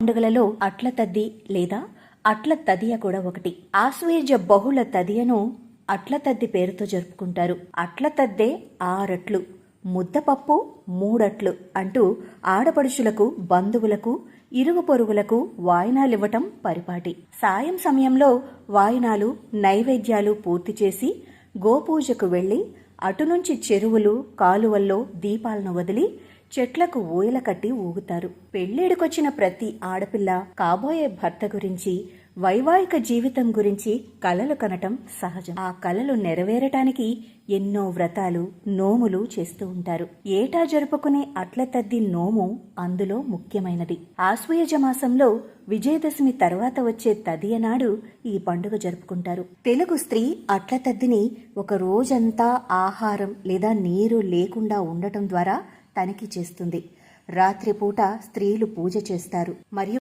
పండుగలలో అట్ల తద్ది లేదా అట్ల తదియ కూడా ఒకటి. ఆశ్వయుజ బహుళ తదియను అట్ల తద్ది పేరుతో జరుపుకుంటారు. అట్ల తద్దే 6 అట్లు, ముద్దపప్పు 3 అట్లు అంటూ ఆడపడుచులకు, బంధువులకు, ఇరుగు పొరుగులకు వాయినాలివ్వటం పరిపాటి. సాయం సమయంలో వాయినాలు, నైవేద్యాలు పూర్తి చేసి గోపూజకు వెళ్లి అటునుంచి చెరువులు, కాలువల్లో దీపాలను వదిలి చెట్లకు ఊయల కట్టి ఊగుతారు. పెళ్లిడికొచ్చిన ప్రతి ఆడపిల్ల కాబోయే భర్త గురించి, వైవాహిక జీవితం గురించి కలలు కనటం సహజం. ఆ కలలు నెరవేరటానికి ఎన్నో వ్రతాలు, నోములు చేస్తూ ఉంటారు. ఏటా జరుపుకునే అట్ల తద్ది నోము అందులో ముఖ్యమైనది. ఆశ్వయుజ మాసంలో విజయదశమి తర్వాత వచ్చే తదియ నాడు ఈ పండుగ జరుపుకుంటారు. తెలుగు స్త్రీ అట్ల తద్దిని ఒక రోజంతా ఆహారం లేదా నీరు లేకుండా ఉండటం ద్వారా తనిఖీ చేస్తుంది. రాత్రిపూట స్త్రీలు పూజ చేస్తారు మరియు